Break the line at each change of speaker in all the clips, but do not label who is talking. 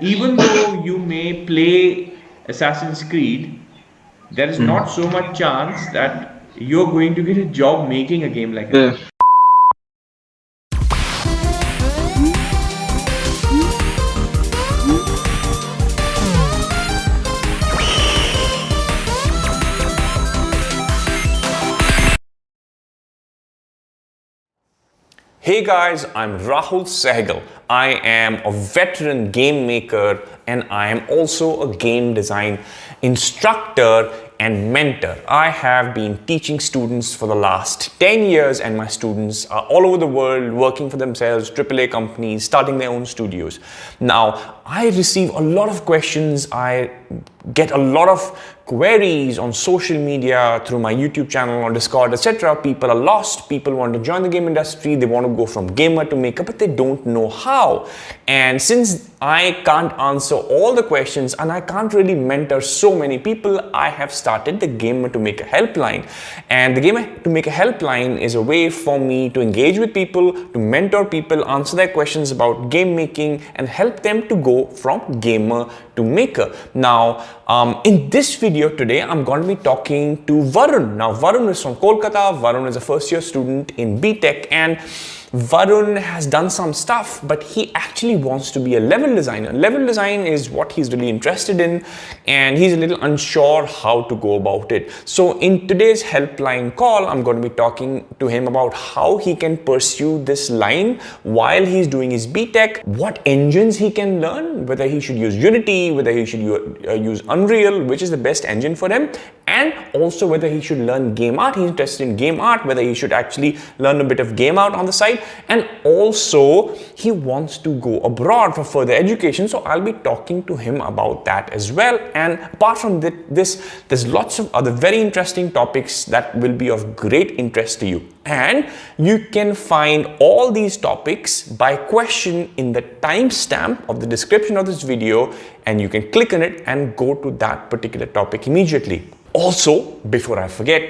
Even though you may play Assassin's Creed, there is
Hmm.
not so much chance that you're going to get a job making a game like
Yeah.
Assassin's.
Hey guys, I'm Rahul Sehgal. I am a veteran game maker and I am also a game design instructor and mentor. I have been teaching students for the last 10 years and my students are all over the world working for themselves, AAA companies, starting their own studios. Now, I receive a lot of questions. I get a lot of queries on social media through my YouTube channel or Discord, etc. People are lost. People want to join the game industry. They want to go from gamer to maker, but they don't know how. And since I can't answer all the questions and I can't really mentor so many people, I have started the Gamer to Maker helpline. And the Gamer to Maker helpline is a way for me to engage with people, to mentor people, answer their questions about game making, and help them to go from gamer to maker. Now, in this video today, I'm going to be talking to Varun. Now, Varun is from Kolkata. Varun is a first-year student in BTech, and Varun has done some stuff, but he actually wants to be a level designer. Level design is what he's really interested in, and he's a little unsure how to go about it. So in today's helpline call, I'm going to be talking to him about how he can pursue this line while he's doing his BTech, what engines he can learn, whether he should use Unity, whether he should use Unreal, which is the best engine for him, and also whether he should learn game art. He's interested in game art, whether he should actually learn a bit of game art on the side, and also he wants to go abroad for further education. So I'll be talking to him about that as well. And apart from this, there's lots of other very interesting topics that will be of great interest to you. And you can find all these topics by question in the timestamp of the description of this video, and you can click on it and go to that particular topic immediately. Also, before I forget,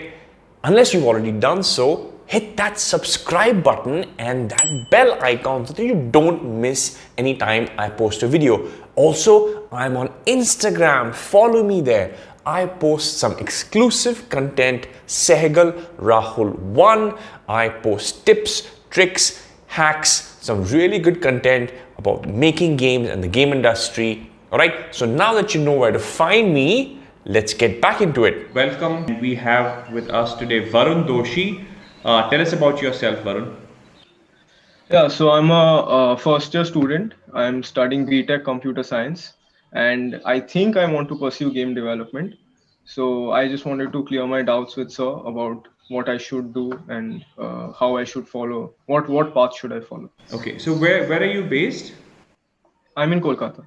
unless you've already done so, hit that subscribe button and that bell icon so that you don't miss any time I post a video. Also, I'm on Instagram. Follow me there. I post some exclusive content, Sehgal Rahul 1. I post tips, tricks, hacks, some really good content about making games and the game industry. Alright, so now that you know where to find me, let's get back into it.
Welcome. We have with us today Varun Doshi. Tell us about yourself, Varun.
Yeah, so I'm a first year student. I'm studying BTech Computer Science, and I think I want to pursue game development. So I just wanted to clear my doubts with sir about what I should do and how I should follow. What path should I follow?
Okay, so where are you based?
I'm in Kolkata.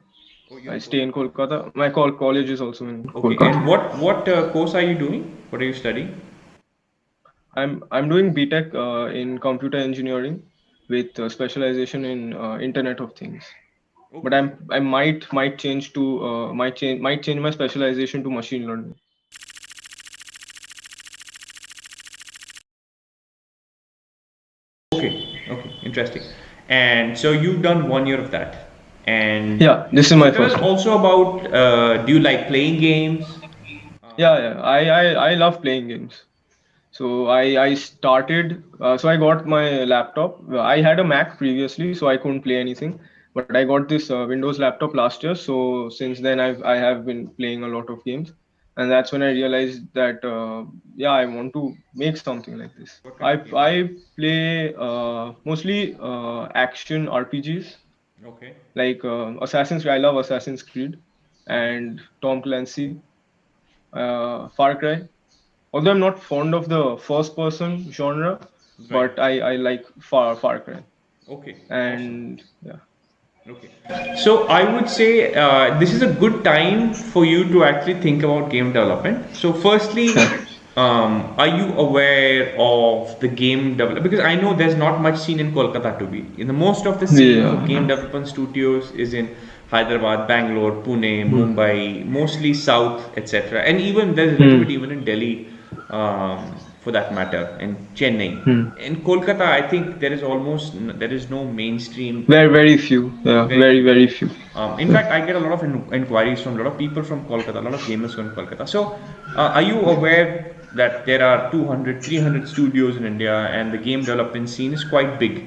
Oh, you're
I
in
stay in
Kolkata.
Kolkata. My college is also in
Okay, and
Kolkata.
what course are you doing? What are you studying?
I'm doing BTech in computer engineering with specialization in Internet of Things. But
Okay.
I might change to might change my specialization to machine learning.
Okay, interesting. And so you've done 1 year of that. And
Yeah, this is
so
my
tell us
first one.
also about do you like playing games?
Yeah. I love playing games. So I started. So I got my laptop. I had a Mac previously, so I couldn't play anything. But I got this Windows laptop last year. So since then I have been playing a lot of games, and that's when I realized that yeah, I want to make something like this.
What kind
I
of games?
I play mostly action RPGs
Okay.
like Assassin's Creed. I love Assassin's Creed
Okay.
and Tom Clancy, Far Cry. Although I'm not fond of the first person genre,
Right.
but I like Far Cry.
Okay. Awesome.
And yeah.
Okay. So I would say this is a good time for you to actually think about game development. So firstly, are you aware of the game development? Because I know there's not much scene in Kolkata to be. In the most of the scenes of game
Yeah.
development studios is in Hyderabad, Bangalore, Pune,
Hmm.
Mumbai, mostly South, etc. And even there's a little bit
Hmm.
even in Delhi, for that matter, in Chennai. In Kolkata, I think there is no mainstream.
Very few. Yeah, very few.
In fact, I get a lot of inquiries from a lot of people from Kolkata, a lot of gamers from Kolkata. So, are you aware that there are 200, 300 studios in India and the game development scene is quite big?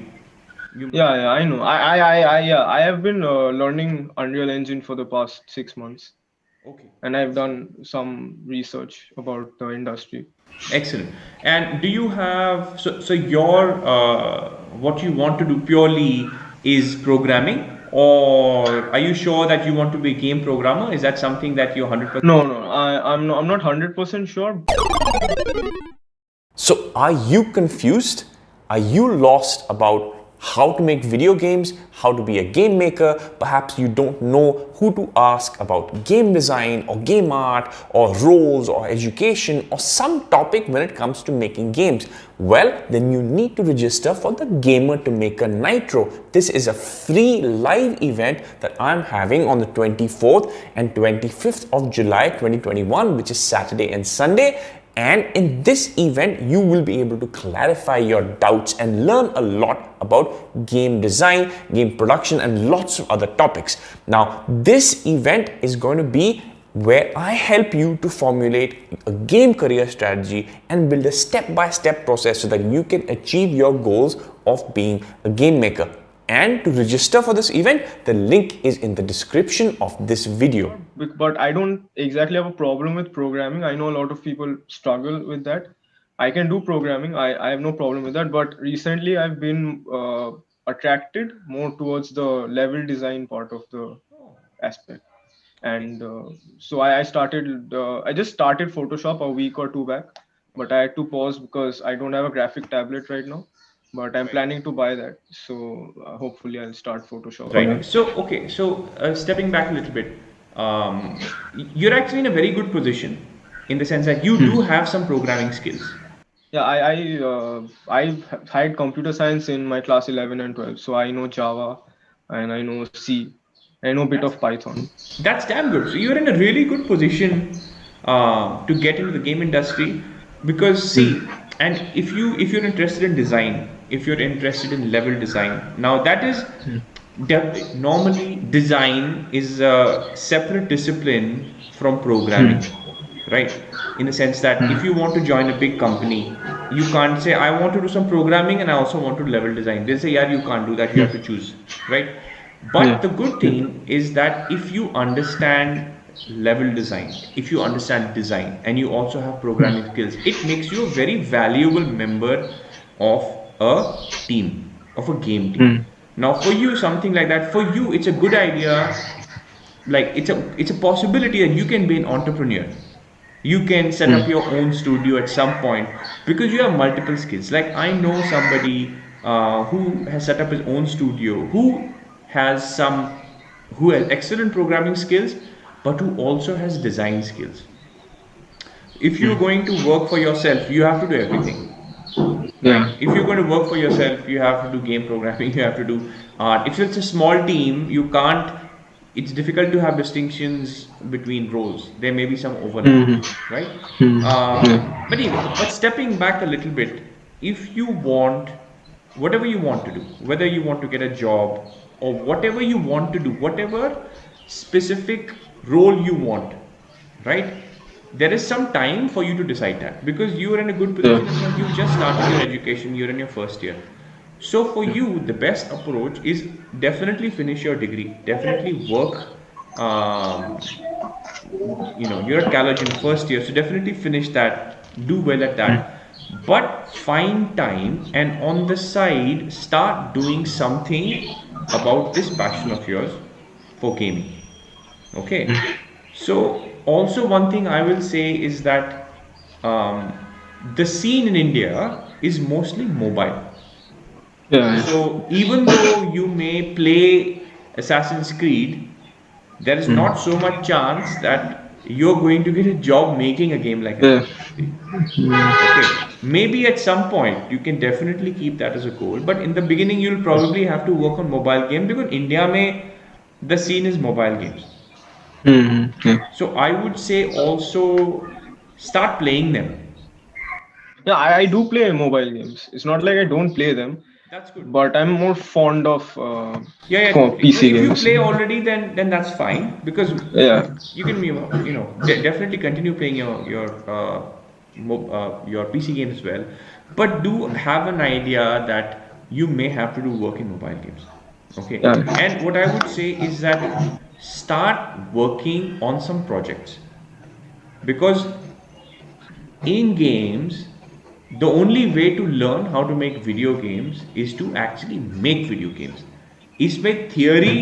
Yeah, I know. Yeah, I have been learning Unreal Engine for the past 6 months,
Okay.
and I've done some research about the industry.
Excellent. And do you have so your what you want to do purely is programming, or are you sure that you want to be a game programmer? Is that something that you're 100%?
No, I'm not 100% sure.
So, are you confused? Are you lost about how to make video games, how to be a game maker? Perhaps you don't know who to ask about game design or game art or roles or education or some topic when it comes to making games. Well, then you need to register for the Gamer to Maker Nitro. This is a free live event that I'm having on the 24th and 25th of July 2021, which is Saturday and Sunday. And in this event, you will be able to clarify your doubts and learn a lot about game design, game production, and lots of other topics. Now, this event is going to be where I help you to formulate a game career strategy and build a step-by-step process so that you can achieve your goals of being a game maker. And to register for this event, the link is in the description of this video.
But I don't exactly have a problem with programming. I know a lot of people struggle with that. I can do programming. I have no problem with that. But recently, I've been attracted more towards the level design part of the aspect. And so I started. I just started Photoshop a week or two back, but I had to pause because I don't have a graphic tablet right now. But I'm planning to buy that. So hopefully, I'll start Photoshop.
Right. So, okay. So, stepping back a little bit, um, you're actually in a very good position in the sense that you do have some programming skills.
Yeah, I had computer science in my class 11 and 12, so I know Java and I know C. I know a bit of Python.
That's damn good. So you're in a really good position to get into the game industry because see, and if you're interested in design, if you're interested in level design, now that is normally design is a separate discipline from programming, right? In the sense that if you want to join a big company, you can't say I want to do some programming and I also want to level design. They'll say, yeah, you can't do that. You have to choose, right? But the good thing is that if you understand level design, if you understand design, and you also have programming skills, it makes you a very valuable member of a team, of a game team. Now, for you, something like that, for you, it's a good idea. Like it's a possibility that you can be an entrepreneur. You can set up your own studio at some point because you have multiple skills. Like I know somebody who has set up his own studio, has some who has excellent programming skills, but who also has design skills. If you're going to work for yourself, you have to do everything.
Yeah.
If you're going to work for yourself, you have to do game programming, you have to do art. If it's a small team, you can't. It's difficult to have distinctions between roles. There may be some overlap, right? But anyway, but stepping back a little bit, if you want, whatever you want to do, whether you want to get a job or whatever you want to do, whatever specific role you want, right? There is some time for you to decide that because you are in a good position and you just started your education, you're in your first year. So for you, the best approach is definitely finish your degree, definitely work. You're at college in first year, so definitely finish that, do well at that. But find time and on the side start doing something about this passion of yours for gaming. Okay. So also one thing I will say is that um, the scene in India is mostly mobile.
Yeah.
So even though you may play Assassin's Creed, there is not so much chance that you're going to get a job making a game like
Yeah.
Assassin's Creed. Okay, maybe at some point you can definitely keep that as a goal, but in the beginning you'll probably have to work on mobile game because India may the scene is mobile games.
Yeah.
So I would say also start playing them.
Yeah, I do play mobile games. It's not like I don't play them,
That's good.
but I'm more fond of
Yeah, yeah, totally. No,
PC
if you
games.
play already, then that's fine because
Yeah.
you can definitely continue playing your PC game as well. But do have an idea that you may have to do work in mobile games. Okay,
Yeah.
and what I would say is that start working on some projects because in games the only way to learn how to make video games is to actually make video games. इसमें theory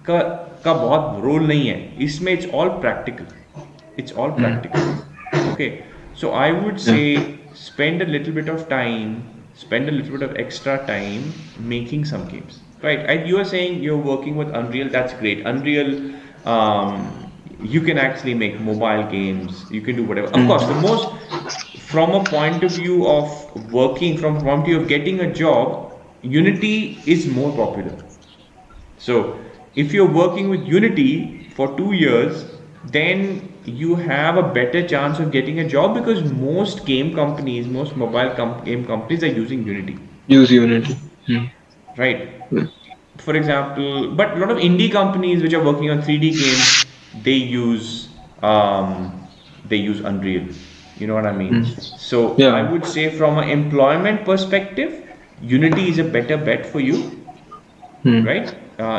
का का बहुत role नहीं है इसमें it's all practical okay so I would
Yeah.
say spend a little bit of time spend a little bit of extra time making some games right and you are saying you're working with Unreal that's great Unreal you can actually make mobile games you can do whatever of course the most from a point of view of working from a point of view of getting a job Unity is more popular so if you're working with Unity for 2 years, then you have a better chance of getting a job because most game companies, most game companies are using Unity,
Use Unity.
right?
Yeah.
For example, but a lot of indie companies which are working on 3D games, they use Unreal. You know what I mean? So I
Yeah.
would say from an employment perspective, Unity is a better bet for you right?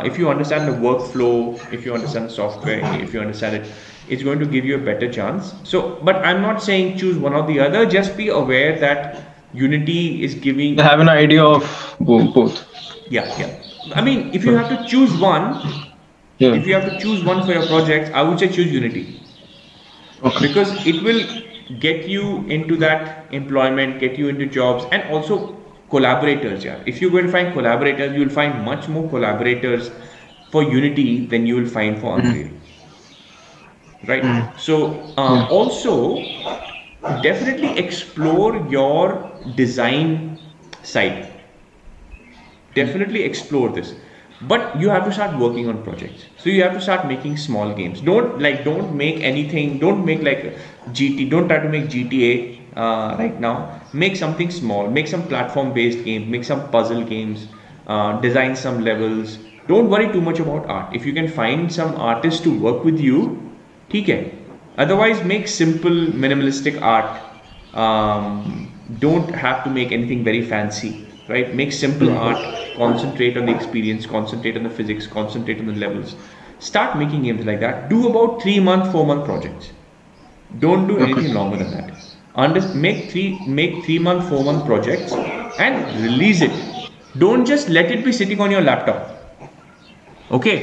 If you understand the workflow, if you understand the software, if you understand it, it's going to give you a better chance. So, but I'm not saying choose one or the other. Just be aware that Unity is
I
giving.
have an idea of both.
Yeah, yeah. I mean, if you have to choose one,
Yeah.
if you have to choose one for your project, I would say choose Unity
Okay.
because it will get you into that employment, get you into jobs, and also collaborators. Yeah, if you're going to find collaborators, you'll find much more collaborators for Unity than you will find for Unreal, right? So
Yeah.
also definitely explore your design side definitely explore this but you have to start working on projects so you have to start making small games don't make anything don't make like gt don't try to make gta right now make something small make some platform based games make some puzzle games design some levels don't worry too much about art if you can find some artists to work with you ठीक है otherwise make simple minimalistic art don't have to make anything very fancy, right? Make simple art, concentrate on the experience, concentrate on the physics, concentrate on the levels. Start making games like that. Do about 3 month, 4 month projects. Don't do
Okay.
anything longer than that. Make 3 month, 4 month projects and release it. Don't just let it be sitting on your laptop. Okay,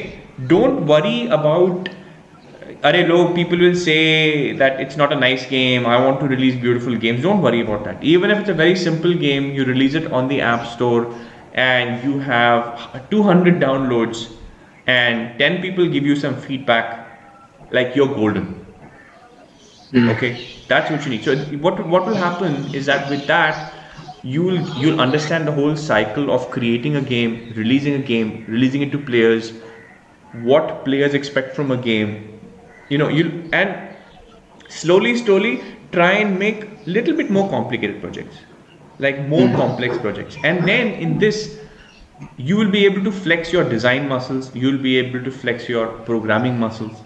don't worry about Arey log, people will say that it's not a nice game. I want to release beautiful games. Don't worry about that. Even if it's a very simple game, you release it on the App Store and you have 200 downloads and 10 people give you some feedback, like you're golden. Okay, that's what you need. So what will happen is that with that, you'll understand the whole cycle of creating a game, releasing it to players, what players expect from a game you and slowly try and make little bit more complicated projects like more complex projects and then in this you will be able to flex your design muscles you'll be able to flex your programming muscles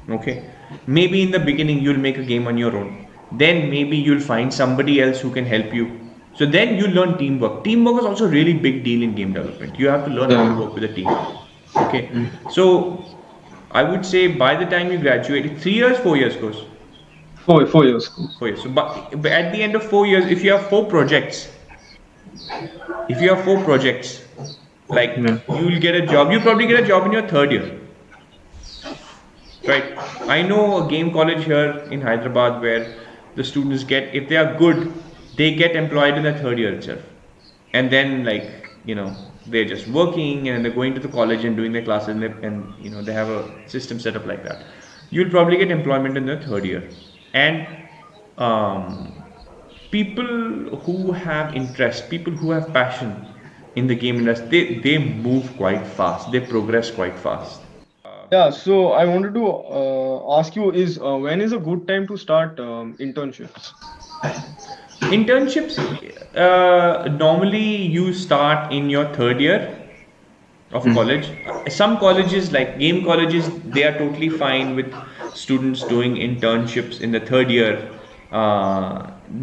okay maybe in the beginning you'll make a game on your own then maybe you'll find somebody else who can help you so then you learn teamwork is also a really big deal in game development you have to learn how to
Yeah.
work with a team okay so I would say by the time you graduate 3 years 4 years goes
4 years.
4 years so but at the end of 4 years if you have four projects like
Yeah.
you'll get a job you probably get a job in your third year right I know a game college here in Hyderabad where the students get if they are good they get employed in the third year itself and then like they're just working and they're going to the college and doing their classes and they have a system set up like that you'll probably get employment in the third year and um, people who have interest people who have passion in the game industry they move quite fast they progress quite fast
Yeah. So I wanted to ask you: is when is a good time to start internships?
Internships, normally you start in your third year of college. Some colleges, like game colleges, they are totally fine with students doing internships in the third year.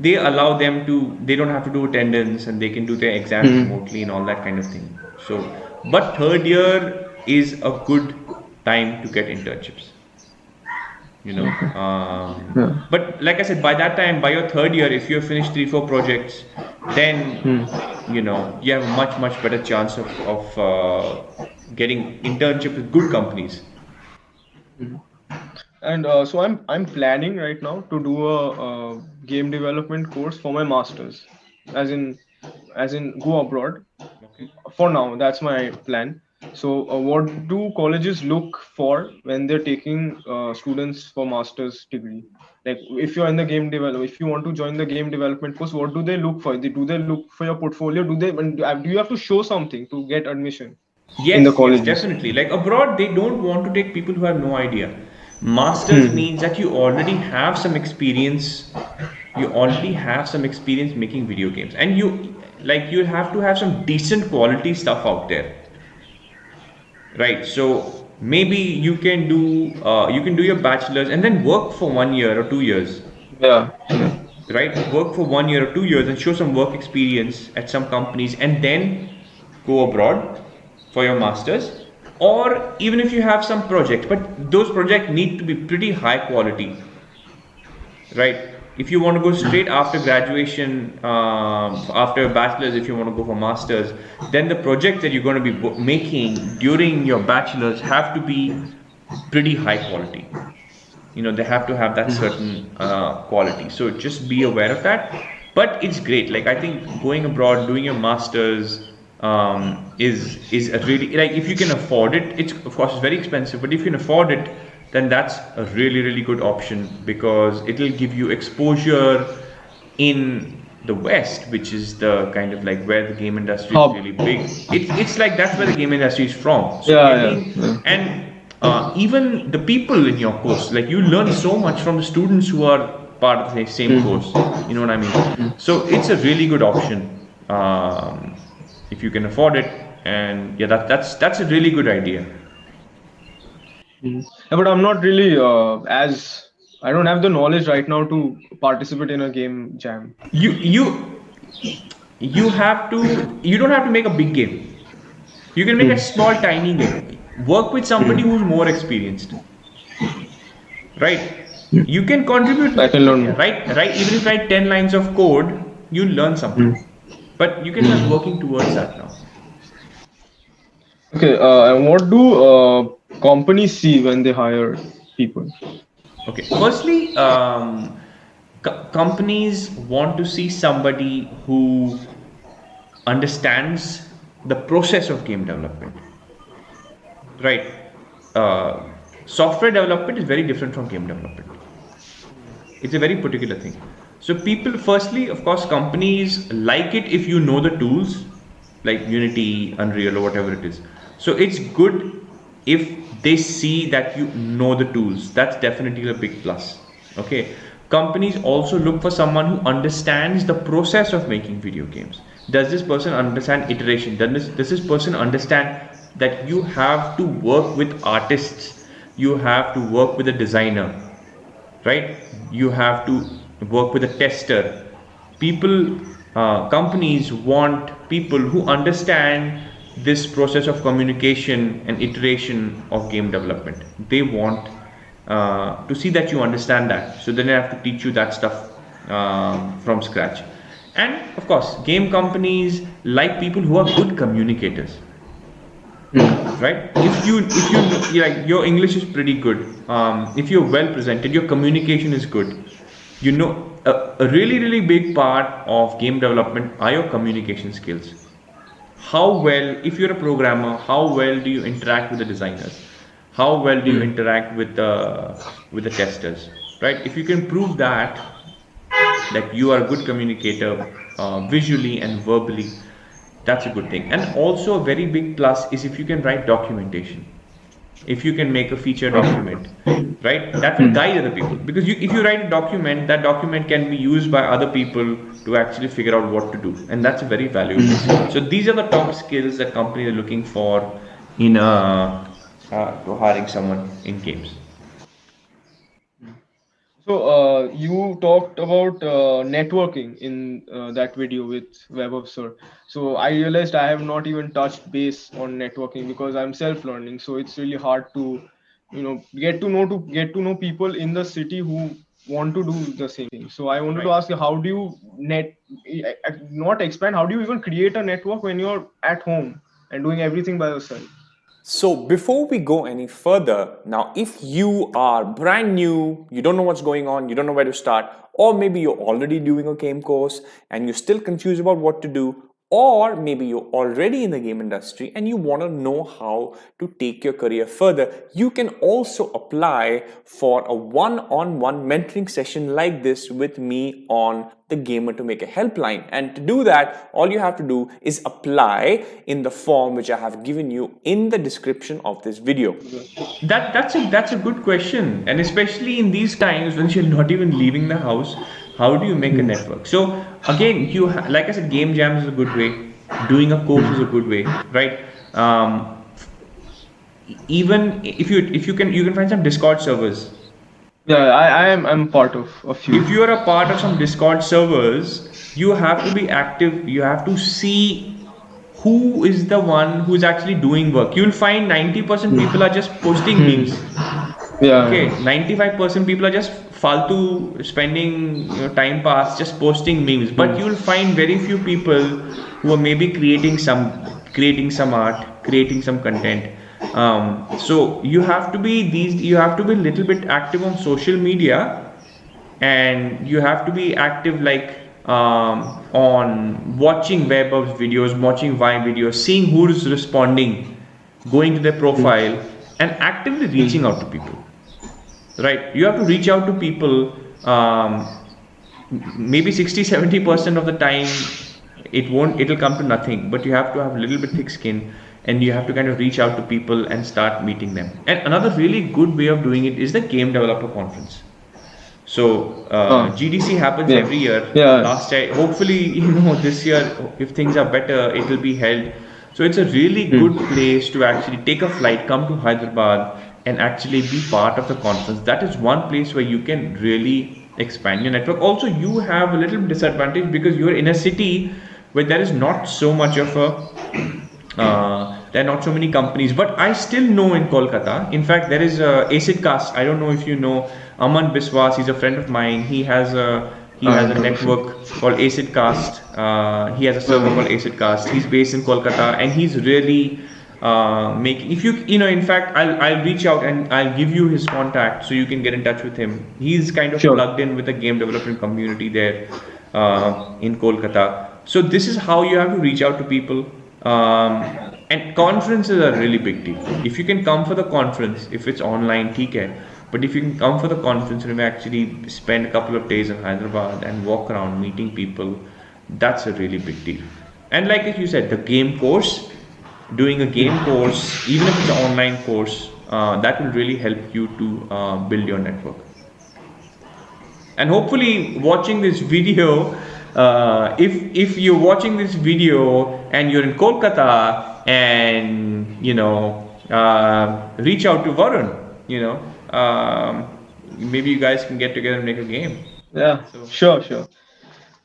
They allow them to, they don't have to do attendance and they can do their exams
Hmm.
remotely and all that kind of thing. So, but third year is a good time to get internships, you know.
Yeah.
But like I said, by that time, by your third year, if you have finished 3 4 projects, then
Hmm.
you have a much better chance of getting internship with good companies.
And so I'm planning right now to do a game development course for my masters, as in go abroad.
Okay.
For now, that's my plan. So what do colleges look for when they're taking students for master's degree? Like if you're in the game develop, if you want to join the game development course, what do they look for? Do they look for your portfolio? Do you have to show something to get admission in the
Yes,
colleges?
definitely. Like abroad, they don't want to take people who have no idea. Masters
Hmm.
means that you already have some experience. You already have some experience making video games, and you have to have some decent quality stuff out there. Right. So maybe you can do your bachelor's and then work for 1 year or 2 years.
Yeah. Yeah.
Right. Work for 1 year or 2 years and show some work experience at some companies and then go abroad for your masters. Or even if you have some project, but those projects need to be pretty high quality, right? If you want to go straight after graduation, after a bachelor's, if you want to go for masters, then the projects that you're going to be making during your bachelor's have to be pretty high quality. They have to have that certain quality. So just be aware of that. But it's great. Like I think going abroad, doing your masters, is a really, like if you can afford it. It's of course it's very expensive, but if you can afford it, then that's a really good option because it'll give you exposure in the West, which is the kind of like where the game industry is
Hub.
really big. It's like that's where the game industry is from. So
Yeah. Yeah.
getting
Yeah.
and even the people in your course, like you learn so much from the students who are part of the same course. You know what I mean? So it's a really good option if you can afford it, and yeah, that's a really good idea.
Yeah, but I'm not really as I don't have the knowledge right now to participate in a game jam.
You you you have to you don't have to make a big game. You can make a small tiny game. Work with somebody who's more experienced, right? You can contribute,
I can learn more.
right, even if you write 10 lines of code, you learn something, but you can start working towards that now.
Okay, and what do companies see when they hire people?
Okay, firstly, companies want to see somebody who understands the process of game development, right? uh, Software development is very different from game development. It's a very particular thing. So people, firstly, of course, companies like it if you know the tools like Unity, Unreal, or whatever it is. So it's good if they see that you know the tools. That's definitely a big plus. Okay. Companies also look for someone who understands the process of making video games. Does this person understand iteration? Does this person understand that you have to work with artists, you have to work with a designer, right? You have to work with a tester. People, companies want people who understand this process of communication and iteration of game development. They want to see that you understand that. So then they have to teach you that stuff from scratch. And of course, game companies like people who are good communicators, right? If you like, your English is pretty good, if you're well presented, your communication is good, a really big part of game development are your communication skills. How well, if you're a programmer, how well do you interact with the designers, how well do you interact with the testers, right? If you can prove that you are a good communicator, visually and verbally, that's a good thing. And also a very big plus is if you can write documentation. if you can make a feature document, right? That will guide other people, because if you write a document, that document can be used by other people to actually figure out what to do, and that's a very valuable skill. So these are the top skills that companies are looking for in to hiring someone in games.
So you talked about networking in that video with Web Sir. So I realized I have not even touched base on networking because I'm self-learning. So it's really hard to, get to know people in the city who want to do the same thing. So I wanted to
Right.
ask you, how do you not expand? How do you even create a network when you're at home and doing everything by yourself?
So, before we go any further, now if you are brand new, you don't know what's going on, you don't know where to start, or maybe you're already doing a game course and you're still confused about what to do, or maybe you're already in the game industry and you want to know how to take your career further, you can also apply for a one-on-one mentoring session like this with me on the Gamer to Make a helpline. And to do that, all you have to do is apply in the form which I have given you in the description of this video.
That's a good question, and especially in these times when you're not even leaving the house, how do you make a network? So again, like I said, game jams is a good way. Doing a course is a good way, right? Even if you can find some Discord servers.
Yeah, I'm part of a few.
If you are a part of some Discord servers, you have to be active. You have to see who is the one who's actually doing work. You'll find 90% people are just posting memes.
Yeah.
Okay, 95% people are just faltu spending time pass just posting memes. But you'll find very few people who are maybe creating some art, creating some content. So you have to be a little bit active on social media, and you have to be active like on watching WebOps videos, watching Vine videos, seeing who's responding, going to their profile, and actively reaching out to people. Right? You have to reach out to people. Maybe 60-70% of the time, it'll come to nothing. But you have to have a little bit thick skin, and you have to kind of reach out to people and start meeting them. And another really good way of doing it is the Game Developer Conference. So GDC happens
Yeah.
every year.
Yeah.
Last year, hopefully, this year, if things are better, it will be held. So it's a really good place to actually take a flight, come to Hyderabad, and actually be part of the conference. That is one place where you can really expand your network. Also, you have a little disadvantage because you're in a city where there is not so much of there are not so many companies, but I still know in Kolkata. In fact, there is Acidcast. I don't know if you know Aman Biswas. He's a friend of mine. He has a network called Acidcast. He has a server called Acidcast. He's based in Kolkata, and he's really making. If in fact, I'll reach out and I'll give you his contact so you can get in touch with him. He's kind of
Sure.
plugged in with the game development community there in Kolkata. So this is how you have to reach out to people. And conferences are really big deal. If you can come for the conference, if it's online, TK. But if you can come for the conference and actually spend a couple of days in Hyderabad and walk around meeting people, that's a really big deal. And like as you said, the game course, doing a game course, even if it's an online course, that will really help you to build your network. And hopefully watching this video, if you're watching this video and you're in Kolkata, and reach out to Varun, maybe you guys can get together and make a game.
Yeah, sure.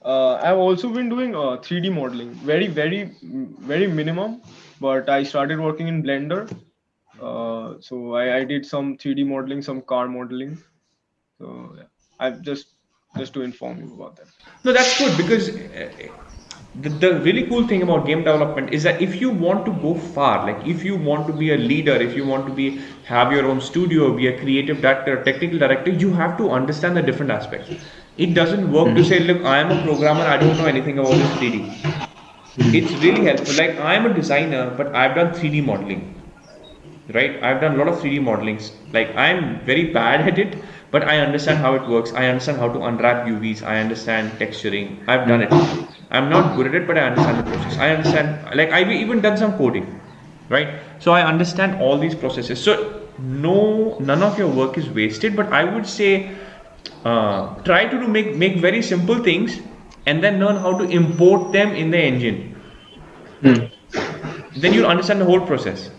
I've also been doing 3D modeling, very, very, very minimum, but I started working in Blender. So I did some 3D modeling, some car modeling. So yeah, I've just to inform you about that.
No, that's good, because the really cool thing about game development is that if you want to go far, like if you want to be a leader, if you want to have your own studio, be a creative director, technical director, you have to understand the different aspects. It doesn't work to say, look, I am a programmer, I don't know anything about this 3D. It's really helpful. Like, I am a designer, but I've done 3D modeling. Right? I've done a lot of 3D modelings. Like, I'm very bad at it, but I understand how it works. I understand how to unwrap UVs. I understand texturing. I've done it. I'm not good at it, but I understand the process. I understand, like, I've even done some coding, right? So I understand all these processes. So none of your work is wasted. But I would say try to make very simple things and then learn how to import them in the engine. Then you'll understand the whole process,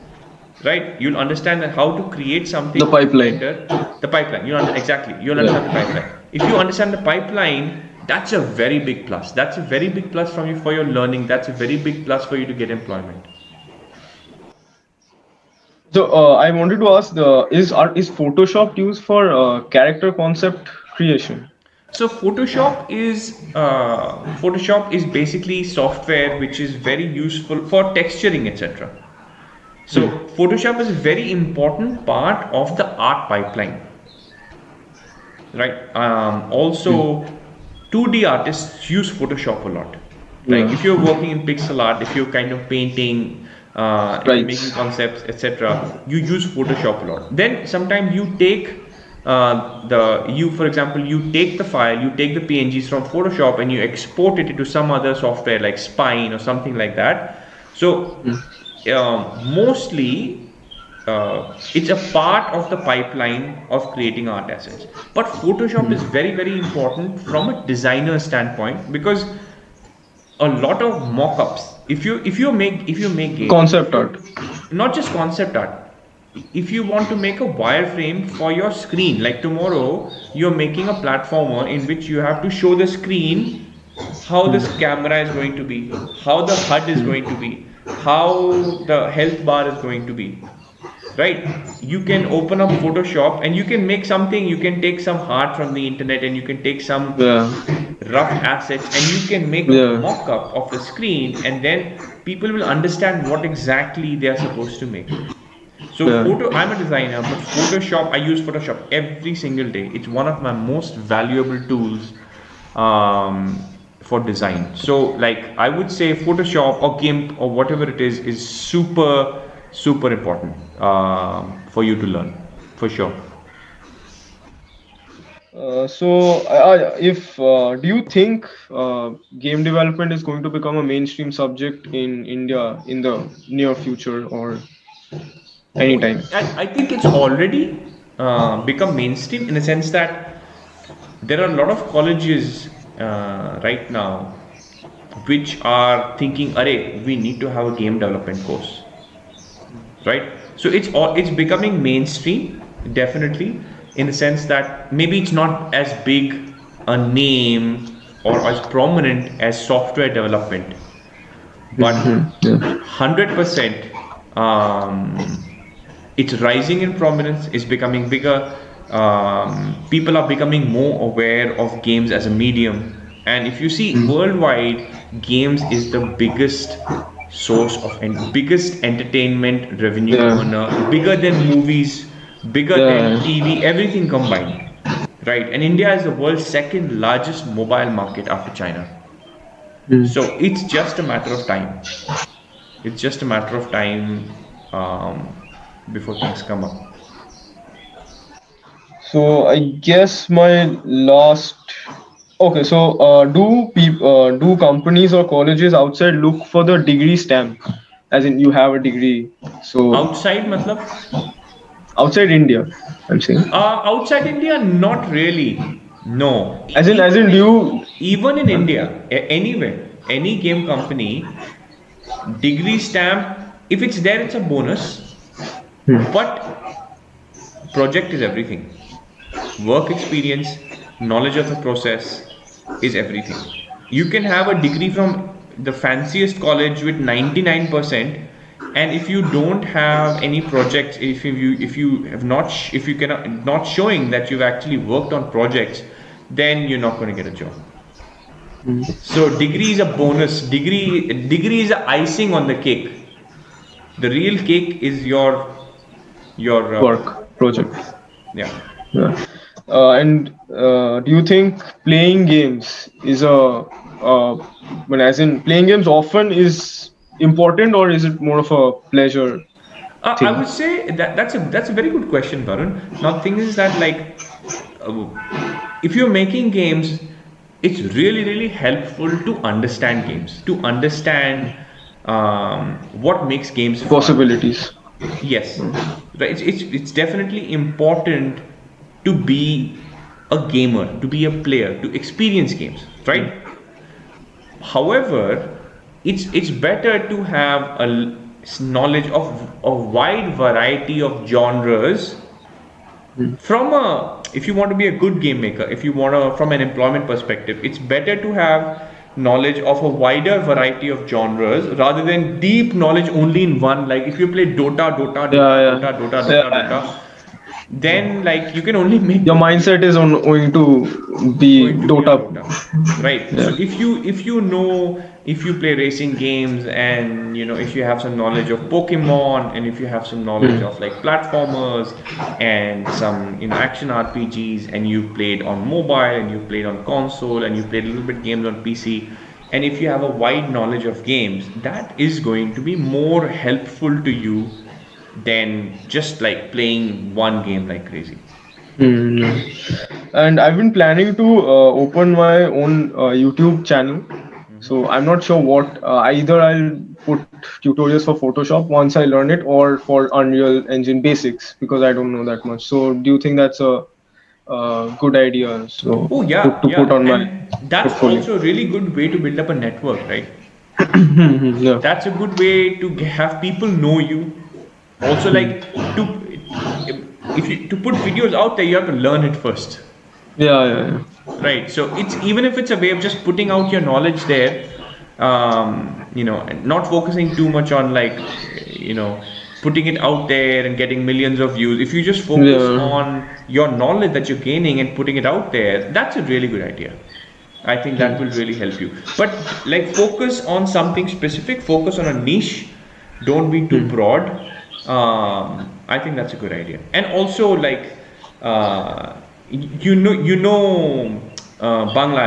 right? You'll understand how to create something
The pipeline.
better. The pipeline. Exactly. You'll understand the pipeline. If you understand the pipeline, that's a very big plus. That's a very big plus from you for your learning. That's a very big plus for you to get employment.
So I wanted to ask, is Photoshop used for character concept creation?
So Photoshop is basically software which is very useful for texturing, etc. So Photoshop is a very important part of the art pipeline, right? Also, 2D artists use Photoshop a lot. Like
Yeah.
if you're working in pixel art, if you're kind of painting, if you're
Right.
making concepts, etc., you use Photoshop a lot. Then sometimes you take for example, you take the file, you take the PNGs from Photoshop and you export it into some other software like Spine or something like that. So mostly it's a part of the pipeline of creating art assets. But Photoshop is very, very important from a designer standpoint because a lot of mock-ups. If you make games,
Concept art.
not just concept art. If you want to make a wireframe for your screen, like tomorrow you're making a platformer in which you have to show the screen how this camera is going to be, how the HUD is going to be, how the health bar is going to be, right? You can open up Photoshop and you can make something. You can take some art from the internet and you can take some
Yeah.
rough assets and you can make a
Yeah.
mock-up of the screen, and then people will understand what exactly they are supposed to make. So
Yeah.
I'm a designer, but Photoshop, I use Photoshop every single day. It's one of my most valuable tools for design. So like I would say Photoshop or GIMP or whatever it is super, super important for you to learn, for sure.
If do you think game development is going to become a mainstream subject in India in the near future or anytime?
I think it's already become mainstream in the sense that there are a lot of colleges right now which are thinking, "Arey, we need to have a game development course," right? So it's becoming mainstream, definitely, in the sense that maybe it's not as big a name or as prominent as software development, but
Yeah.
100% it's rising in prominence, it's becoming bigger. People are becoming more aware of games as a medium, and if you see worldwide, games is the biggest source of and biggest entertainment revenue
Yeah.
earner, bigger than movies, bigger than
Yeah.
TV, everything combined, right? And India is the world's second largest mobile market after China. So it's just a matter of time. It's just a matter of time before things come up.
So I guess my last. Okay, so do companies or colleges outside look for the degree stamp, as in you have a degree? So
Outside, matlab?
outside India, I'm saying.
Outside India, not really. No.
As in, do you?
Even in India, anywhere, any game company, degree stamp, if it's there, it's a bonus. But project is everything. Work experience, knowledge of the process is everything. You can have a degree from the fanciest college with 99%, and if you don't have any projects, if you have not if you cannot not showing that you've actually worked on projects, then you're not going to get a job. So degree is a bonus. Degree is the icing on the cake. The real cake is your
Work project.
yeah.
Yeah. And do you think playing games is when as in playing games often is important, or is it more of a pleasure
I
thing?
would say that that's a very good question, Varun. Now, the thing is that like, uh, if you're making games, it's really really helpful to understand games, to understand what makes games fun.
Possibilities.
Yes, right. It's definitely important to be a gamer, to be a player, to experience games, right? However, it's better to have knowledge of a wide variety of genres from a, if you want to be a good game maker, if you want to, from an employment perspective, it's better to have knowledge of a wider variety of genres rather than deep knowledge only in one. Like if you play
Yeah, yeah, yeah,
Dota, then like you can only make
your
Dota.
mindset is on going to be
Going to be on
Dota.
Dota, right? So
Yeah.
if you know, if you play racing games, and if you have some knowledge of Pokemon, and if you have some knowledge of like platformers and some action RPGs, and you've played on mobile and you've played on console and you played a little bit games on PC, and if you have a wide knowledge of games, that is going to be more helpful to you than just like playing one game like crazy.
And I've been planning to open my own YouTube channel. So I'm not sure what. Either I'll put tutorials for Photoshop once I learn it, or for Unreal Engine basics, because I don't know that much. So do you think that's a good idea? So
Oh
put
yeah,
to put
yeah,
on my
and that's
portfolio.
also a really good way to build up a network, right?
Yeah.
That's a good way to have people know you. Also, like to if you to put videos out there, you have to learn it first,
Yeah, yeah,
right? So it's, even if it's a way of just putting out your knowledge there, and not focusing too much on like putting it out there and getting millions of views. If you just
yeah.
focus
Yeah.
on your knowledge that you're gaining and putting it out there, that's a really good idea. I think that will really help you. But like focus on something specific, focus on a niche. Don't be too broad. I think that's a good idea. And also like Bangla,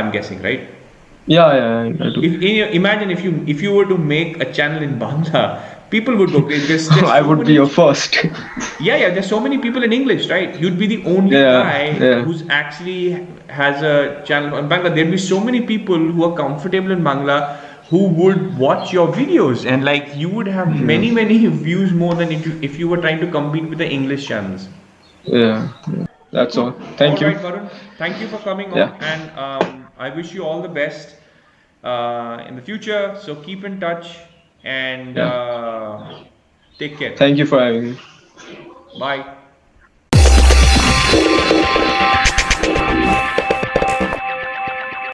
I'm guessing, right?
Yeah, yeah, I do.
Imagine if you were to make a channel in Bangla, people would go crazy. There's
I
so
would be
many.
your first.
Yeah, there's so many people in English, right? You'd be the only
Yeah,
guy
yeah.
who's actually has a channel on Bangla. There'd be so many people who are comfortable in Bangla who would watch your videos, and like you would have
Yeah.
many views more than if you were trying to compete with the English channels.
Yeah. That's all.
Cool. All
Thank you.
right, Varun. Thank you for coming
Yeah.
on, and I wish you all the best in the future. So keep in touch and
Yeah.
take care.
Thank you for having me.
Bye.